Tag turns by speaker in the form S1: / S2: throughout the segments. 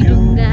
S1: ढुङ्गा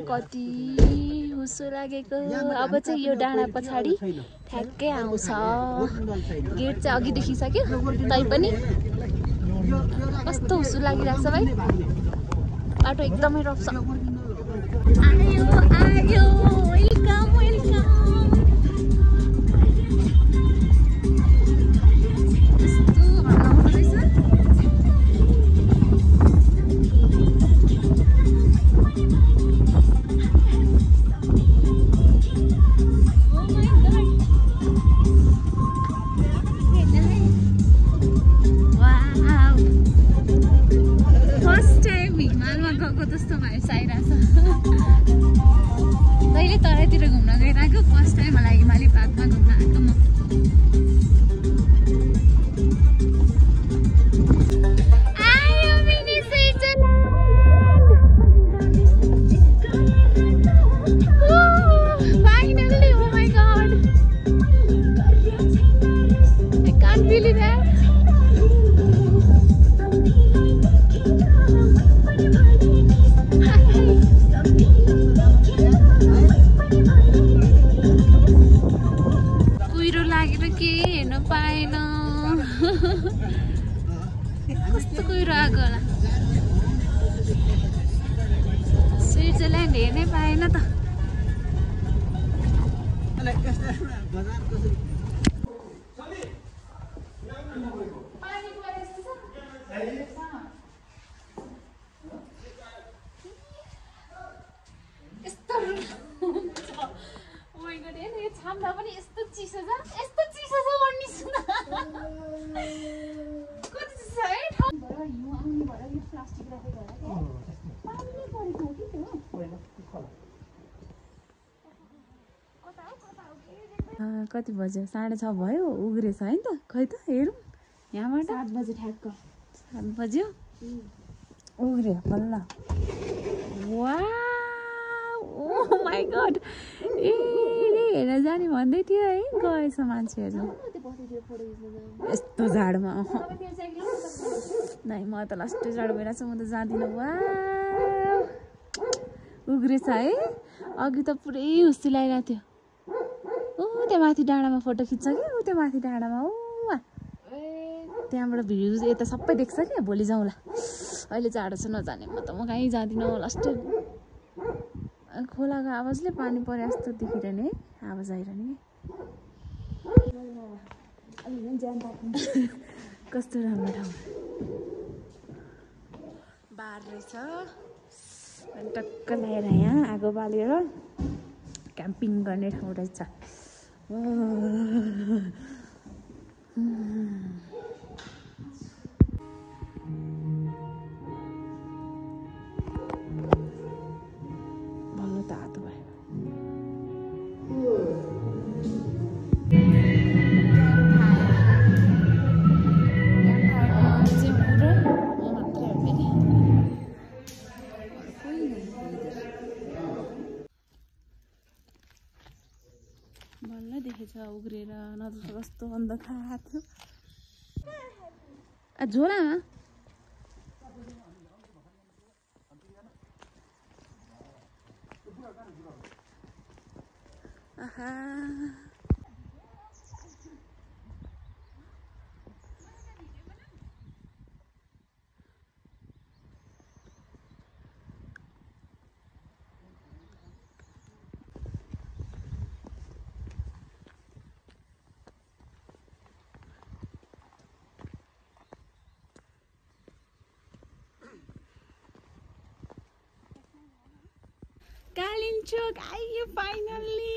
S1: कति हुसो लागेको। अब चाहिँ यो डाँडा पछाडि ठ्याक्कै आउँछ। गेट चाहिँ अघि देखिसक्यो तै पनि कस्तो हुसो लागिरहेको छ भाइ। बाटो एकदमै रफ छ। आयो आयो वेलकम वेलकम। कहिले तराईतिर घुम्न गइरहेको फर्स्ट टाइम होला हिमाली पार्कमा घुम्न आएको म। कस्तो कुहिरो आएको होला। स्विजरल्यान्ड हेर्नै पाएन त। छाम्दा पनि यस्तो चिसो छ, यस्तो चिसो छ भन्ने सुन। कति चिसो है ठाउँ हिउँ आउने भएर यो प्लास्टिक राखेको होला क्या। पानी परेको हो कि त्यो। कति बज्यो? 6:30 भयो। उग्रेछ है त। खै त हेरौँ यहाँबाट। 7 बजे ठ्याक्क। 7 बज्यो उग्रियो बल्ल। ओ माई गड। ए हेरेर जाने भन्दै थियो है। गएछ मान्छेहरू यस्तो झाडमा। नाइ म त लास्टै झाड भइरहेको छु। म त जाँदिनँ। वा उग्रेछ है। अघि त पुरै हुस्सी लगाइरहेको थियो। ऊ त्यहाँ माथि डाँडामा फोटो खिच्छ कि। ऊ त्यो माथि डाँडामा ऊ त्यहाँबाट भ्युज यता सबै देख्छ क्या। भोलि जाउँला। अहिले जाडो छ नजाने। म कहीँ जाँदिनँ। लास्टै खोलाको आवाजले पानी परे जस्तो देखिरहने आवाज आइरहने। कस्तो राम्रो ठाउँ बार रहेछ अनि टक्क लगाएर यहाँ आगो बालेर क्याम्पिङ गर्ने ठाउँ रहेछ बल्ल तातो भयो बल्ल देखेछ उग्रेर नत्र कस्तो अन्धकार थियो झोलामा आहा Kalinchuk आइयो फाइनली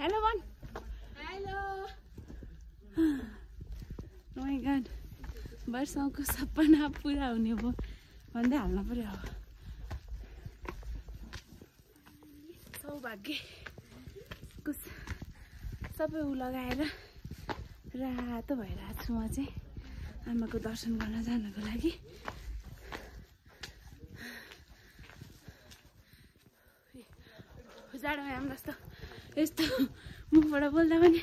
S1: हेलो भन हेलो ओ माय गॉड वर्षौंको सपना पुरा हुने भयो भन्दै हाल्न पर्यो अब सौभाग्य सबै उ लगाएर रातो भइरहेको छु म चाहिँ आमाको दर्शन गर्न जानको लागि जाडोमा आम जस्तो यस्तो मुखबाट बोल्दा पनि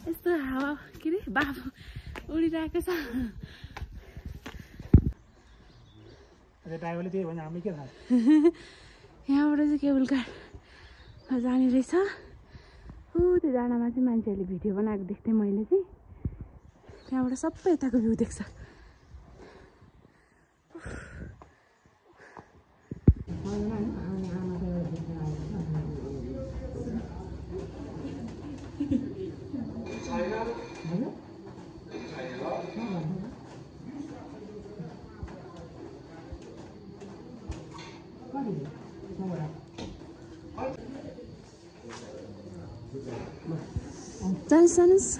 S1: यस्तो हावा के अरे बाफ उडिरहेको छ यहाँबाट चाहिँ केबल कार जाने रहेछ त्यो डाँडामा चाहिँ मान्छेहरूले भिडियो बनाएको देख्थेँ मैले चाहिँ त्यहाँबाट सबै यताको भ्यू देख्छ जानुहोस्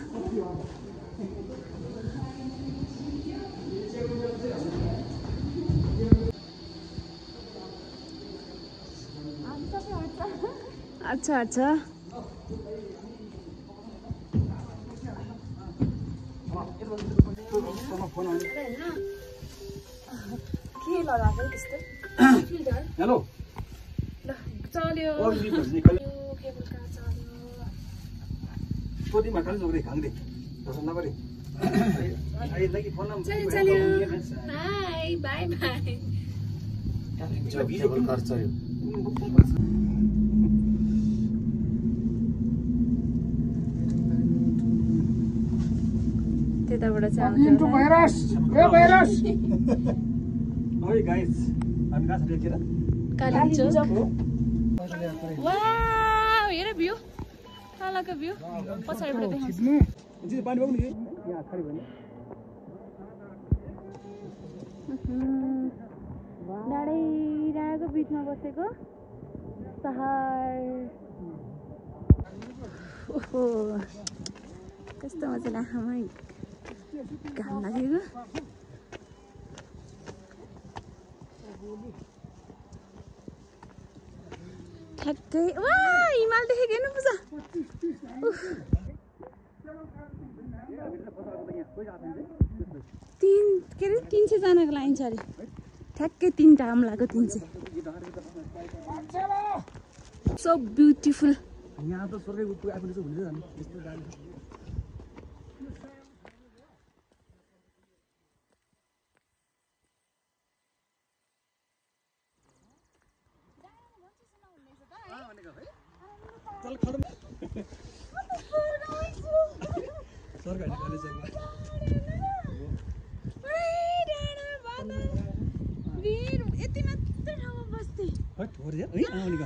S1: अच्छा अच्छा के लगाएको त्यस्तो हेलो ल चल्यो
S2: Tôi đi mà khán rồi khẳng định rồi xong nó có đi ai lấy cái phone number
S1: Bye bye bye
S2: chờ video call chơi
S1: त्यताबाट चाहिँ
S2: into virus hey virus Hi guys I'm going to take it
S1: Kalinchuk wow हेर view तलको view पछाडिबाट देखाउँछु
S2: जी पानी पाउनु के यहाँ खडी भने
S1: डाँडै डाँडाको बिचमा बसेको पहाड ओहो कस्तो मजाले आँखामा घाम लागेको ठ्याक्कै वा हिमाल देखेको हेर्नु पूजा के अरे 300 जनाको लाइन छ अरे ठ्याक्कै 3टा हमलाको 300 सो ब्युटिफुल
S2: यहाँ त स्वर्गै पुग्यो आफूले चाहिँ भुल्दै जानु यस्तो गाडी चल खडम स्वर्ग हैन कलेज चाहिँ
S1: वीर यति मात्र ठाउँमा बस्थे
S2: हट हो रे है आउने ग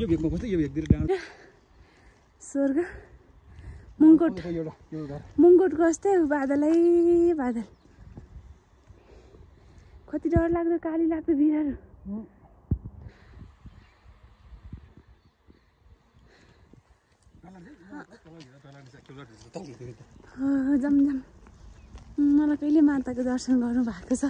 S2: यो भेकमा बस्दै यो भेकतिर डाँडा
S1: स्वर्ग मुङ्गोटको जस्तै बादलै बादल कति डर लाग्दो काली लाग्दो भिरहरू जम जम मलाई कहिले माताको दर्शन गर्नु भएको छ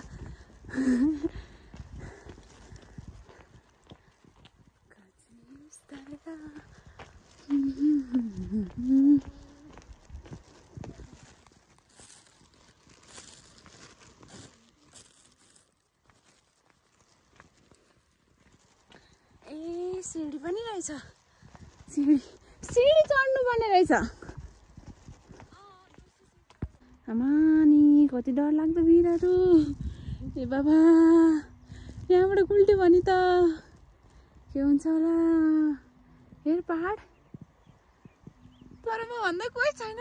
S1: ए सिडी पनि रहेछ सिडी चढ्नु पर्ने रहेछ आमा नि कति डर लाग्दो भिरहरू ए बाबा यहाँबाट उल्ट्यो भने त के हुन्छ होला हेर पहाड तर म भन्दा कोही छैन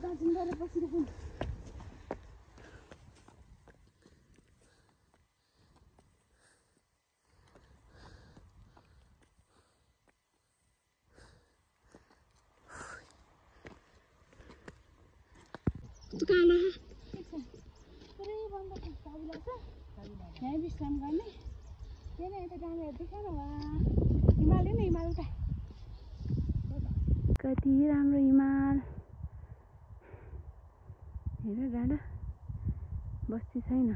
S1: दार्जिलिङ गएर बसिरहेको यहाँ विश्राम गर्ने त्यही नै यता डाँडा हेर्दैछ न वा हिमाल हेर्न हिमाल उता कति राम्रो हिमाल हेर डाँडा बस्ती छैन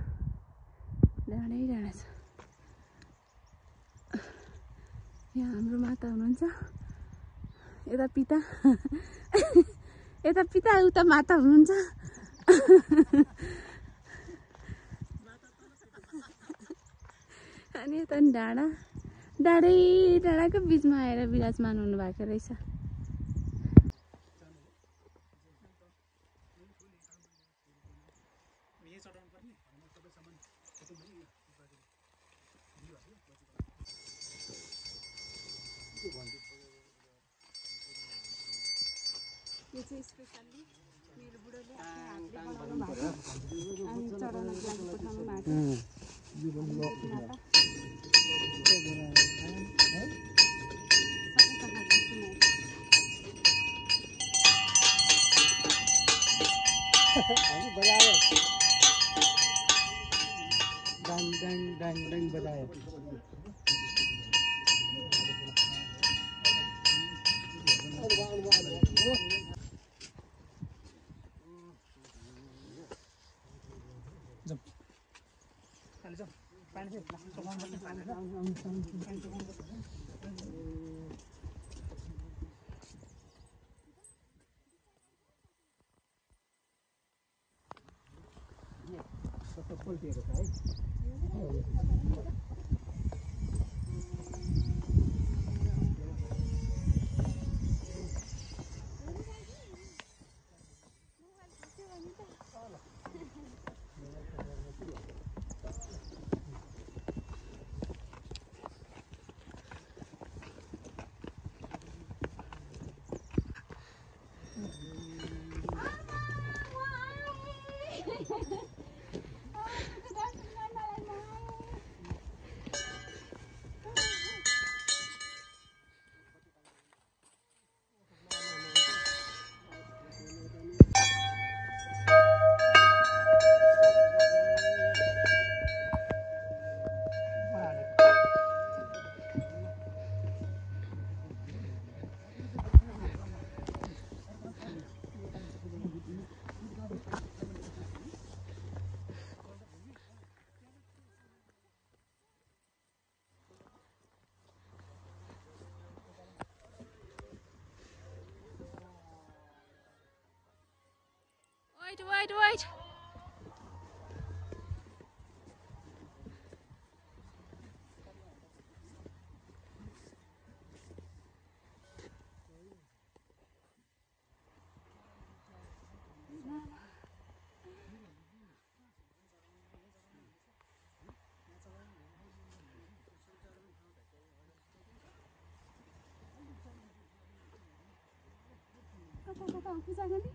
S1: डाँडै डाँडा छ यहाँ हाम्रो माता हुनुहुन्छ यता पिता यता पिता उता माता हुनुहुन्छ अनि यता नि डाँडाको बिचमा आएर विराजमान हुनुभएको रहेछ यो चाहिँ स्पेसल्ली मेरो बुढोले आफ्नो हातले बनाउनु भएको अनि चढाउनको लागि पठाउनु भएको Wait. पूजा गर्ने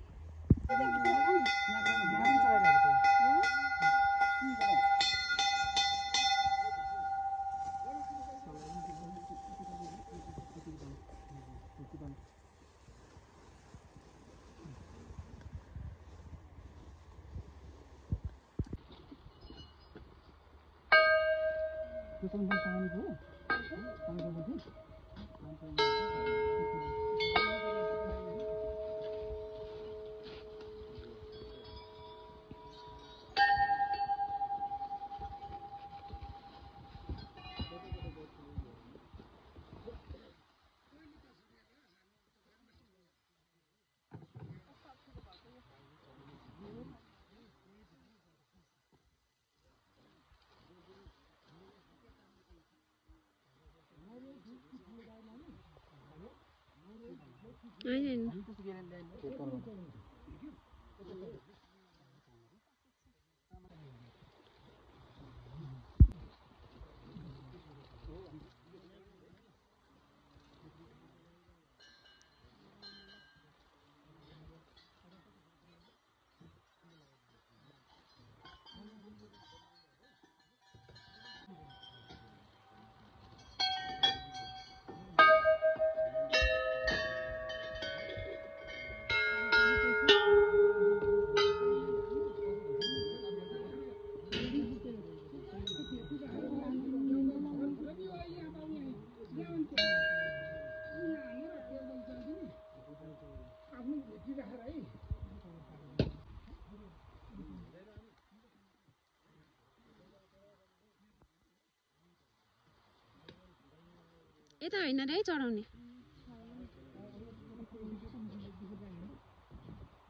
S1: यता हैन रे चढाउने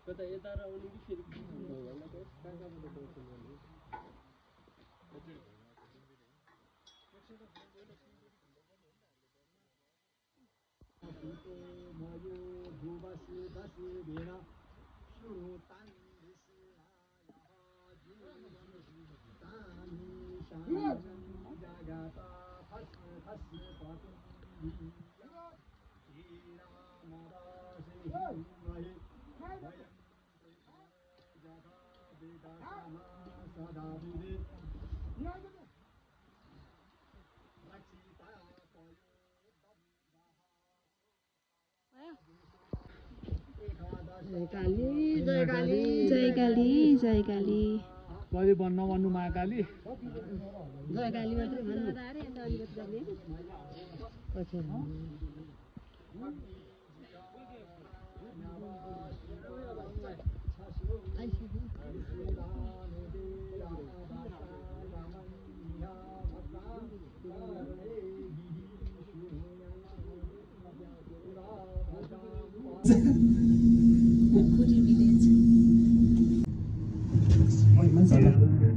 S2: कता यता र आउने कि फेरि
S1: जय काली जय काली
S2: कहिले बन्न भन्नु महाकाली
S1: जय काली मात्र भन्नु त अरे अन्त अलिकति जाने अच्छा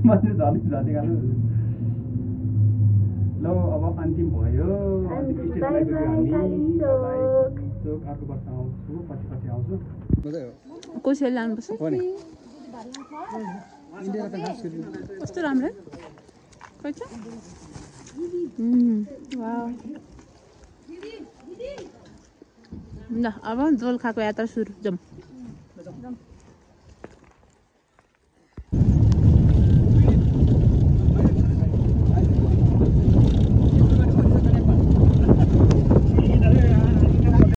S2: मान्छे झन् झन् ल अब अन्तिम भयो अर्को वर्ष आउँछु पछि आउँछु
S1: कसरी लानुपर्छ कस्तो राम्रो खै छ ल अब झोल खाएको यात्रा सुरु जाउँ